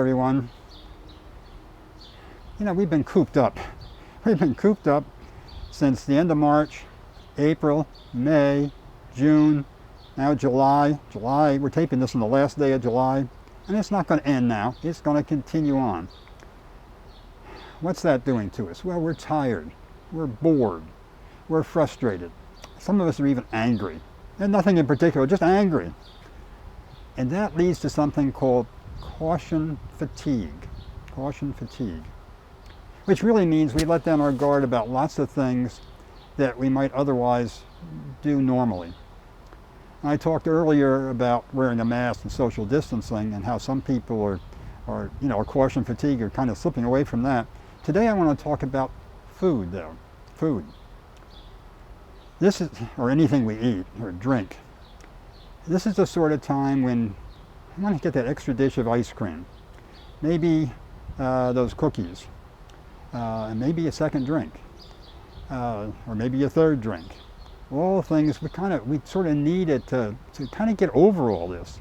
everyone. You know, we've been cooped up. We've been cooped up since the end of March, April, May, June, now July. We're taping this on the last day of July, and it's not going to end now. It's going to continue on. What's that doing to us? Well, we're tired. We're bored. We're frustrated. Some of us are even angry. And nothing in particular, just angry. And that leads to something called caution fatigue. Caution fatigue. Which really means we let down our guard about lots of things that we might otherwise do normally. I talked earlier about wearing a mask and social distancing and how some people are caution fatigue are kind of slipping away from that. Today I want to talk about food though. Food. This is, or anything we eat or drink. This is the sort of time when I want to get that extra dish of ice cream. Maybe those cookies. And maybe a second drink. Or maybe a third drink. All things we sort of need it to kind of get over all this.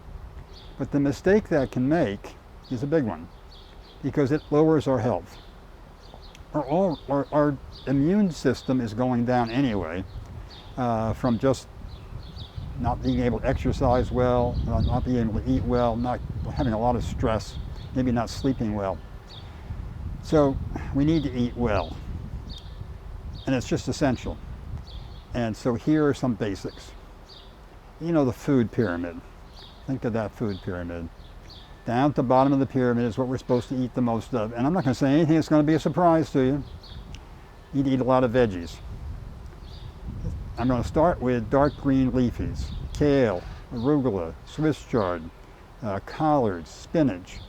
But the mistake that can make is a big one, because it lowers our health. Our immune system is going down anyway, from just not being able to exercise well, not being able to eat well, not having a lot of stress, maybe not sleeping well. So we need to eat well, and it's just essential. And so here are some basics. You know, the food pyramid. Think of that food pyramid. Down at the bottom of the pyramid is what we're supposed to eat the most of. And I'm not going to say anything that's going to be a surprise to you. You'd eat a lot of veggies. I'm going to start with dark green leafies. Kale, arugula, Swiss chard, collards, spinach.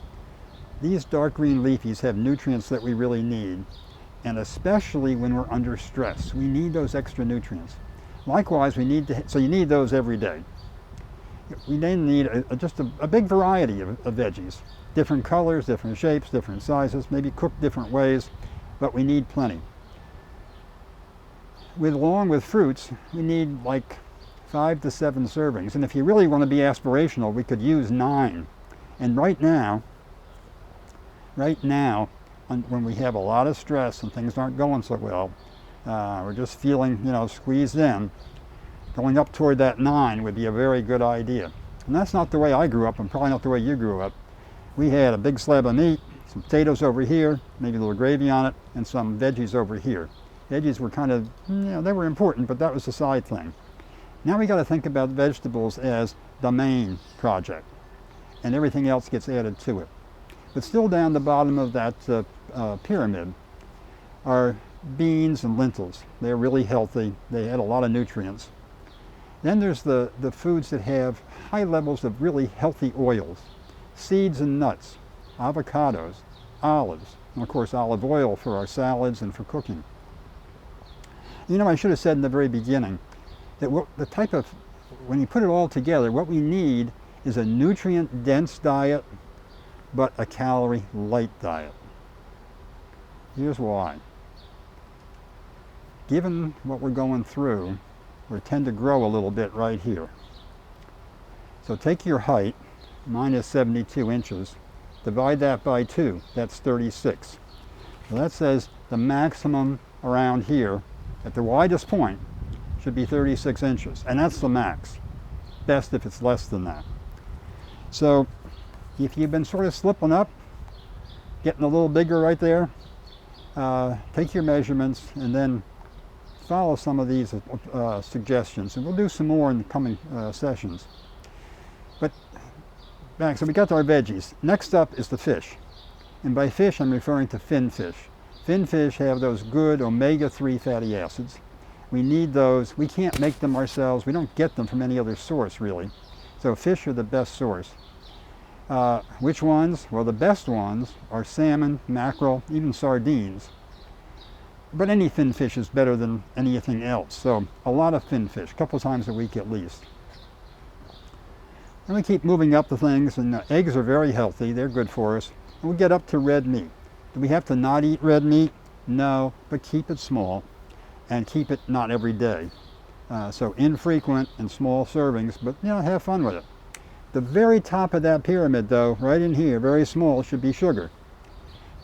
These dark green leafies have nutrients that we really need. And especially when we're under stress, we need those extra nutrients. Likewise, so you need those every day. We then need just a big variety of veggies. Different colors, different shapes, different sizes, maybe cooked different ways, but we need plenty. Along with fruits, we need like 5 to 7 servings. And if you really want to be aspirational, we could use 9. And right now, when we have a lot of stress and things aren't going so well, we're just feeling, squeezed in, going up toward that 9 would be a very good idea. And that's not the way I grew up, and probably not the way you grew up. We had a big slab of meat, some potatoes over here, maybe a little gravy on it, and some veggies over here. Veggies were kind of, they were important, but that was the side thing. Now we got to think about vegetables as the main project, and everything else gets added to it. But still down the bottom of that pyramid are beans and lentils. They're really healthy. They add a lot of nutrients. Then there's the foods that have high levels of really healthy oils. Seeds and nuts, avocados, olives, and of course olive oil for our salads and for cooking. I should have said in the very beginning that when you put it all together, what we need is a nutrient-dense diet, but a calorie-light diet. Here's why. Given what we're going through, we tend to grow a little bit right here. So take your height, mine is 72 inches, divide that by 2, that's 36. So that says the maximum around here, at the widest point, should be 36 inches, and that's the max. Best if it's less than that. So if you've been sort of slipping up, getting a little bigger right there, take your measurements and then follow some of these suggestions. And we'll do some more in the coming sessions. But back, so we got our veggies. Next up is the fish. And by fish, I'm referring to fin fish. Fin fish have those good omega-3 fatty acids. We need those. We can't make them ourselves. We don't get them from any other source, really. So fish are the best source. Which ones? Well, the best ones are salmon, mackerel, even sardines. But any fin fish is better than anything else. So a lot of fin fish, a couple times a week at least. And we keep moving up the things, and eggs are very healthy. They're good for us. And we get up to red meat. Do we have to not eat red meat? No, but keep it small and keep it not every day. So infrequent and small servings, but have fun with it. The very top of that pyramid though, right in here, very small, should be sugar.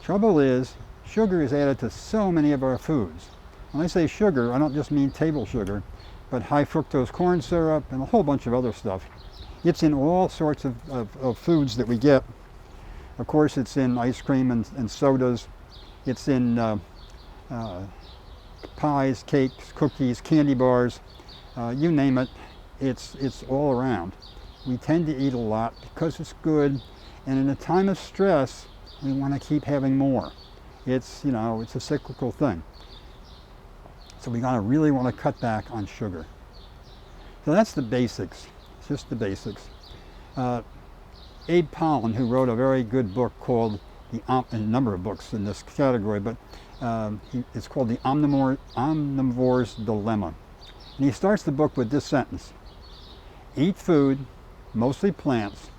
Trouble is, sugar is added to so many of our foods. When I say sugar, I don't just mean table sugar, but high fructose corn syrup and a whole bunch of other stuff. It's in all sorts of foods that we get. Of course, it's in ice cream and sodas. It's in pies, cakes, cookies, candy bars, you name it, it's all around. We tend to eat a lot because it's good, and in a time of stress, we want to keep having more. It's, you know, it's a cyclical thing. So we really want to cut back on sugar. So that's the basics, it's just the basics. Abe Pollan, who wrote a very good book called, a number of books in this category, but it's called The Omnivore's Dilemma. And he starts the book with this sentence: eat food, mostly plants,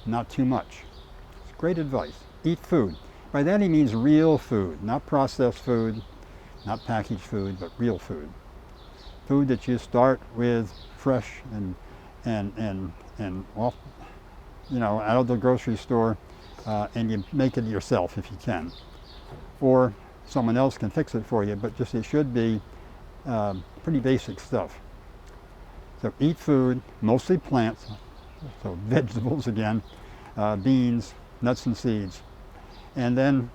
not too much. It's great advice. Eat food. By that he means real food, not processed food, not packaged food, but real food. Food that you start with fresh and off, you know, out of the grocery store, and you make it yourself if you can. Or someone else can fix it for you, but just it should be pretty basic stuff. So eat food, mostly plants, so vegetables again, beans, nuts and seeds, and then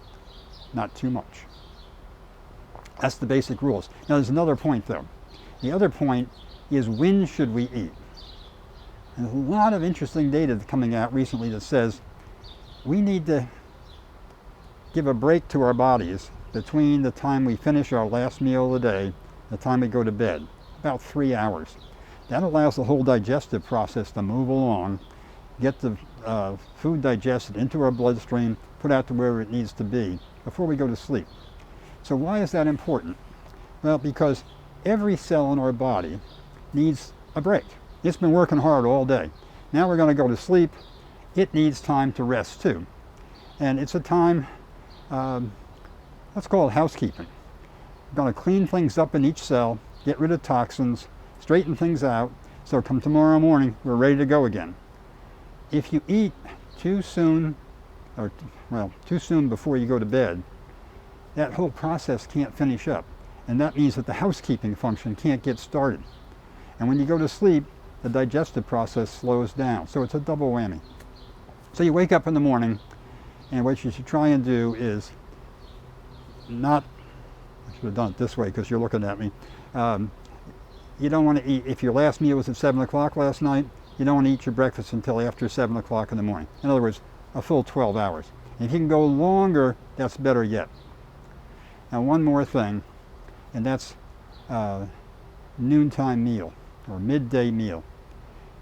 not too much. That's the basic rules. Now there's another point though. The other point is, when should we eat? And there's a lot of interesting data coming out recently that says we need to give a break to our bodies between the time we finish our last meal of the day and the time we go to bed, about 3 hours. That allows the whole digestive process to move along, get the food digested into our bloodstream, put out to where it needs to be before we go to sleep. So why is that important? Well, because every cell in our body needs a break. It's been working hard all day. Now we're going to go to sleep. It needs time to rest too. And it's a time, let's call it housekeeping. We're going to clean things up in each cell, get rid of toxins, straighten things out, so come tomorrow morning, we're ready to go again. If you eat too soon, or well, too soon before you go to bed, that whole process can't finish up. And that means that the housekeeping function can't get started. And when you go to sleep, the digestive process slows down. So it's a double whammy. So you wake up in the morning, and what you should try and do is not, I should have done it this way because you're looking at me. You don't want to eat, if your last meal was at 7 o'clock last night, you don't want to eat your breakfast until after 7 o'clock in the morning. In other words, a full 12 hours. And if you can go longer, that's better yet. Now one more thing, and that's noontime meal or midday meal.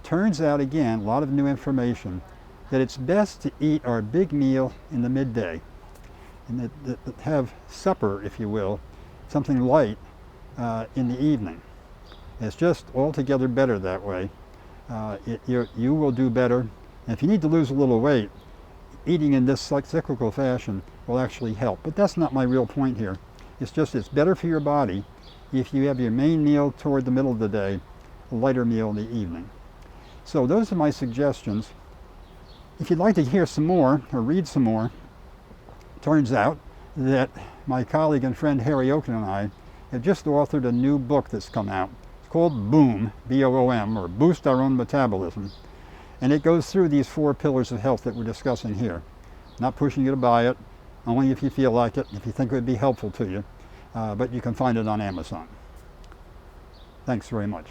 Turns out, again, a lot of new information, that it's best to eat our big meal in the midday and have supper, if you will, something light in the evening. It's just altogether better that way. You will do better. And if you need to lose a little weight, eating in this cyclical fashion will actually help. But that's not my real point here. It's just it's better for your body if you have your main meal toward the middle of the day, a lighter meal in the evening. So those are my suggestions. If you'd like to hear some more or read some more, turns out that my colleague and friend Harry Oken and I have just authored a new book that's come out. It's called BOOM, B-O-O-M, or Boost Our Own Metabolism. And it goes through these 4 pillars of health that we're discussing here. Not pushing you to buy it, only if you feel like it, if you think it would be helpful to you. But you can find it on Amazon. Thanks very much.